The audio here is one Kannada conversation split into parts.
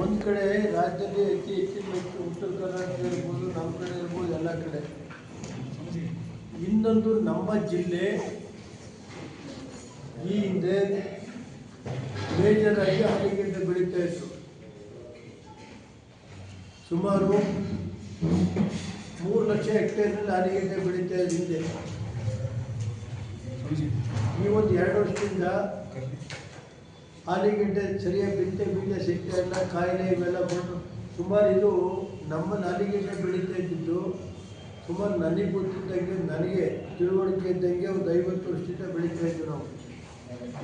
ಒಂದು ಕಡೆ ರಾಜ್ಯದಲ್ಲಿ ಹೆಚ್ಚಿನ ಉತ್ತರ ಕರ್ನಾಟಕ ಇರ್ಬೋದು, ನಮ್ಮ ಕಡೆ ಇರ್ಬೋದು, ಎಲ್ಲ ಕಡೆ. ಇನ್ನೊಂದು ನಮ್ಮ ಜಿಲ್ಲೆ ಈ ಹಿಂದೆ ಮೇಜರ್ ಆಗಿ ಆಲಿಗೆಡ್ಡೆ ಬೆಳೀತಾ ಇತ್ತು. ಸುಮಾರು 3 ಲಕ್ಷ ಹೆಕ್ಟೇರ್ನಲ್ಲಿ ಆಲಿಗೆಡ್ಡೆ ಬೆಳೀತಾ ಇದೆ ಹಿಂದೆ. ಈ ಒಂದು 2 ವರ್ಷದಿಂದ ಆಲಿಗೆಡ್ಡೆ ಸರಿಯಾಗಿ ಬಿತ್ತೆ ಬೀಜ ಸಿಗ್ತಾ ಇಲ್ಲ, ಕಾಯಿಲೆ ಇವೆಲ್ಲ ಬಂದು ಸುಮಾರು ಇದು ನಮ್ಮಲ್ಲಿ ಆಲಿಗೆಡ್ಡೆ ಬೆಳೀತಾ ಇದ್ದಿದ್ದು ಸುಮಾರು ನನಗೆ ಗೊತ್ತಿದ್ದಂಗೆ, ನನಗೆ ತಿಳುವಳಿಕೆ ಇದ್ದಂಗೆ ಒಂದು 50 ವರ್ಷದಿಂದ ಬೆಳೀತಾ ಇದ್ವಿ ನಾವು.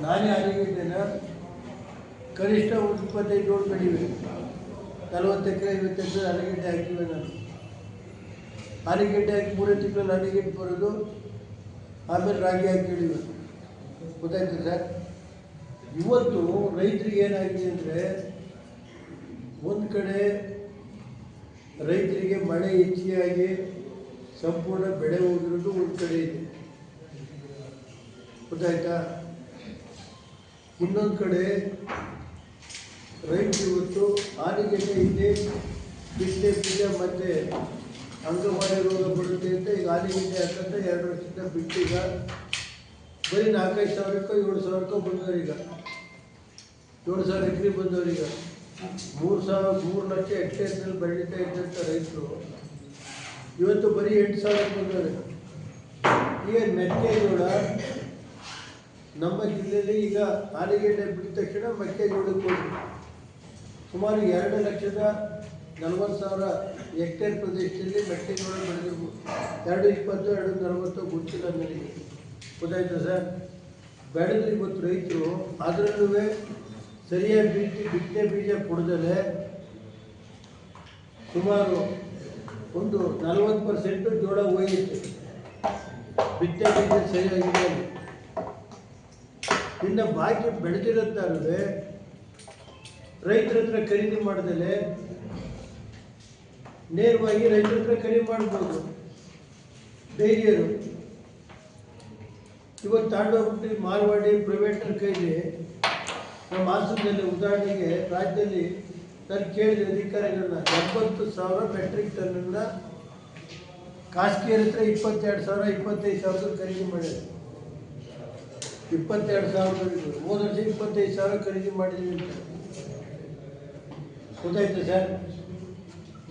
ನಾನೇ ಆಲಿಗೆಡ್ಡೆನ ಕನಿಷ್ಠ ಒಂದು 25 ಜೋಳ ಬೆಳೀವಿ. 40 ಎಕರೆ 50 ಎಕರೆ ಆಲಿಗೆಡ್ಡೆ ಹಾಕಿವೆ ನಾನು. ಆಲಿಗೆಡ್ಡೆ ಹಾಕಿ 3 ತಿಂಗಳಲ್ಲಿ ಆಲಿಗೆಡ್ಡೆ ಬರೋದು, ಆಮೇಲೆ ರಾಗಿ ಹಾಕಿಳಿವೆ. ಗೊತ್ತಾಯ್ತು ಸರ್. ಇವತ್ತು ರೈತರಿಗೆ ಏನಾಗಿದೆ ಅಂದರೆ, ಒಂದು ಕಡೆ ರೈತರಿಗೆ ಮಳೆ ಹೆಚ್ಚಿಯಾಗಿ ಸಂಪೂರ್ಣ ಬೆಳೆ ಹೋಗಿರೋದು ಒಂದು ಕಡೆ ಇದೆ, ಗೊತ್ತಾಯ್ತಾ. ಇನ್ನೊಂದು ಕಡೆ ರೈತರು ಇವತ್ತು ಆಲಿಗೆಡ್ಡೆ ಇಲ್ಲಿ ಬಿಟ್ಟೆ ಬೀಜ ಮತ್ತು ಅಂಗಮಾರಿ ರೋಗ ಬರುತ್ತೆ ಅಂತ ಈಗ ಆಲಿಗೆಡ್ಡೆ ಹಾಕಂತ 2 ವರ್ಷದಿಂದ ಬಿಟ್ಟೀಗ ಬರೀ 4-5 ಸಾವಿರಕ್ಕೋ 7 ಸಾವಿರಕ್ಕೋ ಬಂದವರು. ಈಗ 7,000 ಎಕರೆ ಬಂದವರೀಗ 3 ಲಕ್ಷ ಹೆಕ್ಟೇರ್ನಲ್ಲಿ ಬೆಳೀತಾ ಇದ್ದಂಥ ರೈತರು ಇವತ್ತು ಬರೀ 8,000 ಬಂದವರು. ಈಗ ಮೆಕ್ಕೆಜೋಳ ನಮ್ಮ ಜಿಲ್ಲೆಯಲ್ಲಿ ಈಗ ಆಲಿಗೆಡ್ಡೆ ಬಿಟ್ಟ ತಕ್ಷಣ ಮೆಕ್ಕೆಜೋಳಕ್ಕೆ ಹೋಗಿ ಸುಮಾರು 2,40,000 ಹೆಕ್ಟೇರ್ ಪ್ರದೇಶದಲ್ಲಿ ಮೆಕ್ಕೆಜೋಳ ಬೆಳೆದಿರ್ಬೋದು. 220, 240 ಗೊತ್ತಿಲ್ಲ ನನಗೆ, ಗೊತ್ತಾಯ್ತು ಸರ್. ಬೆಳೆದು ಇವತ್ತು ರೈತರು ಅದರಲ್ಲೂ ಸರಿಯಾಗಿ ಬಿತ್ತನೆ ಬೀಜ ಕೊಡದಲ್ಲೇ ಸುಮಾರು ಒಂದು 40% ಜೋಳ ಹೋಗಿತ್ತು. ಬಿತ್ತನೆ ಬೀಜ ಸರಿಯಾಗಿದೆ. ಇನ್ನು ಬಾಕಿ ಬೆಳೆದಿರುತ್ತಲ್ವೇ ರೈತರ ಹತ್ರ ಖರೀದಿ ಮಾಡ್ದಲೆ ನೇರವಾಗಿ ರೈತರ ಹತ್ರ ಖರೀದಿ ಮಾಡ್ಬೋದು. ಡೈರಿಯರು ಇವತ್ತು ತಾಂಡೋಗ್ಬಿಟ್ಟು ಮಾರ್ವಾಡಿ ಪ್ರೈವೇಟರ್ ಕೈಲಿ ನಮ್ಮ ಹಾಸನದಲ್ಲಿ ಉದಾಹರಣೆಗೆ ರಾಜ್ಯದಲ್ಲಿ ನಾನು ಕೇಳಿದ ಅಧಿಕಾರಿಗಳನ್ನ 70,000 ಮೆಟ್ರಿಕ್ ಟನ್ನನ್ನು ಖಾಸಗಿಯರ ಹತ್ರ 22,000 25,000 ಖರೀದಿ ಮಾಡಿದ್ರು. 22,000 ಹೋದ ವರ್ಷ 25,000 ಖರೀದಿ ಮಾಡಿದ್ವಿ ಅಂತ, ಗೊತ್ತಾಯ್ತು ಸರ್.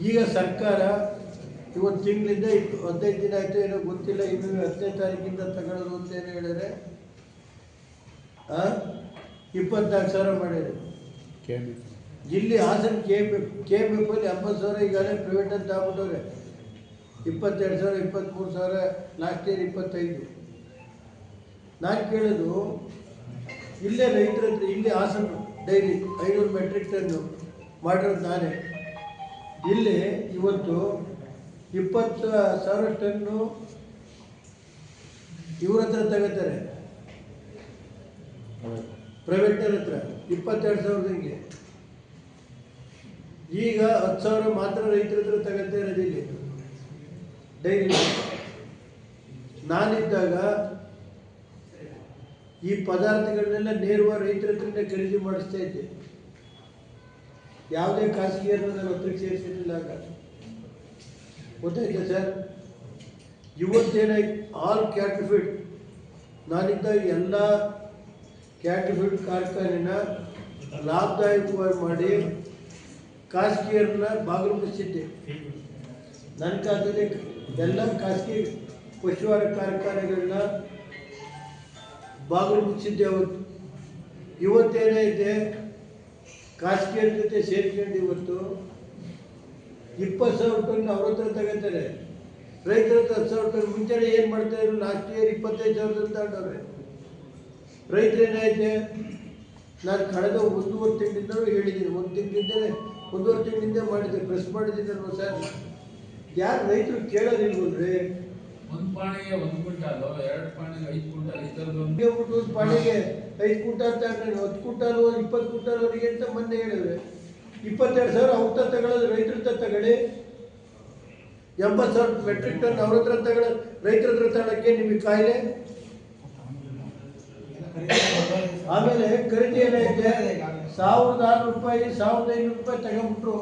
ಈಗ ಸರ್ಕಾರ ಇವತ್ತು ತಿಂಗಳಿಂದ 15 ದಿನ ಆಯಿತು ಏನೋ ಗೊತ್ತಿಲ್ಲ, ಇನ್ನು 10ನೇ ತಾರೀಕಿಂದ ತಗೊಳ್ಳೋದು ಅಂತ ಏನೋ ಹೇಳಿದ್ರೆ 24,000 ಮಾಡಿದ್ರು. ಇಲ್ಲಿ ಹಾಸನ KMF ಅಲ್ಲಿ 80,000 ಈಗಾಗಲೇ ಪ್ರೈವೇಟ್ ಅಂತ ಆಗ್ಬಿಟ್ಟವ್ರೆ. 22,000 23,000 ಲಾಸ್ಟ್ ಇಯರ್ 25. ನಾನು ಕೇಳೋದು ಇಲ್ಲೇ ರೈತರ ಹತ್ರ, ಇಲ್ಲಿ ಹಾಸನ ಡೈರಿ 500 ಮೆಟ್ರಿಕ್ ಟನ್ನು ಮಾಡಿರೋದು ನಾನೇ. ಇಲ್ಲಿ ಇವತ್ತು 20,000 ಟನ್ನು ಇವ್ರ ಹತ್ರ ತಗೋತಾರೆ, ಪ್ರೈವೇಟರ್ ಹತ್ರ 22,000. ಈಗ 10,000 ಮಾತ್ರ ರೈತರ ಹತ್ರ ತಗೋತಾ ಇರೋದು ಇಲ್ಲಿ ಡೈರಿ. ನಾನಿದ್ದಾಗ ಈ ಪದಾರ್ಥಗಳನ್ನೆಲ್ಲ ನೇರವಾಗಿ ರೈತರ ಹತ್ರನೇ ಖರೀದಿ ಮಾಡಿಸ್ತಾ ಇದ್ದೆ. ಯಾವುದೇ ಖಾಸಗಿಯನ್ನು ನನ್ನ ಹತ್ರಕ್ಕೆ ಸೇರಿಸಿರಲಿಲ್ಲ ಆಗ, ಗೊತ್ತಾಯ್ತು ಸರ್. ಇವತ್ತೇನಾಯ್ತು, ಆಲ್ ಕ್ಯಾಟಲ್ ಫೀಡ್ ನಾನಿದ್ದಾಗ ಎಲ್ಲ ಕ್ಯಾಟಲ್ ಫೀಡ್ ಕಾರ್ಖಾನೆನ ಲಾಭದಾಯಕವಾಗಿ ಮಾಡಿ ಖಾಸಗಿಯರನ್ನ ಬಾಗಿಲು ಮುಚ್ಚಿದ್ದೆ. ನನ್ನ ಕಾಲದಲ್ಲಿ ಎಲ್ಲ ಖಾಸಗಿ ಪಶುಹಾರ ಕಾರ್ಖಾನೆಗಳನ್ನ ಬಾಗಿಲು ಮುಚ್ಚಿದ್ದೆ ಅವತ್ತು. ಇವತ್ತೇನೈತೆ, ಖಾಸಗಿಯರ ಜೊತೆ ಸೇರ್ಕೊಂಡು ಇವತ್ತು 20,000 ಟನ್ ಅವ್ರ ಹತ್ರ ತಗೋತಾರೆ, ರೈತರ ಹತ್ರ 10,000 ಟನ್. ಮುಂಚೆನೇ ಏನು ಮಾಡ್ತಾಯಿದ್ರು, ಲಾಸ್ಟ್ ಇಯರ್ 25,000 ತಗೊಂಡವ್ರೆ. ರೈತರೇನೈತೆ, ನಾನು ಕಳೆದ 1.5 ತಿಂಗಳಿಂದಲೂ ಹೇಳಿದ್ದೀನಿ, 1.5 ತಿಂಗಳಿಂದ ಮಾಡಿದ್ದೆ, ಪ್ರೆಸ್ ಮಾಡಿದ್ದೀನಲ್ವ ಸರ್. ಯಾರು ರೈತರು ಕೇಳೋದಿಲ್ವಲ್ರಿ. ಒಂದು ಪಾಣಿಗೆ 1 ಕ್ವಿಂಟಾಲು, 2 ಪಾಣಿಗೆ 5 ಕ್ವಿಂಟಾಲ್, ಈ ಥರದ್ದು ಒಂದು ಪಾಣಿಗೆ 5 ಕ್ವಿಂಟಾಲ್ ತಗೊಂಡ್ರೆ 10 ಕ್ವಿಂಟಾಲು 20 ಕ್ವಿಂಟಾಲ್ ಅವರಿಗೆ ಅಂತ ಮೊನ್ನೆ ಹೇಳಿದ್ರೆ 22,000 ಅವ್ರ ಹತ್ರ ತಗೊಳ್ಳೋದು, ರೈತರ ಹತ್ರ ತಗೊಳ್ಳಿ. 80,000 ಮೆಟ್ರಿಕ್ ಟನ್ ಅವ್ರ ಹತ್ರ ತಗೊಳ್ಳೋದು, ರೈತರ ಹತ್ರ ತಗೊಳ್ಳೋಕ್ಕೆ ನಿಮಗೆ ಕಾಯಿಲೆ. ಆಮೇಲೆ ಖರೀದಿ ಏನೈತೆ 1600 ರೂಪಾಯಿ 1500 ರೂಪಾಯಿ ತಗೊಂಡ್ಬಿಟ್ರು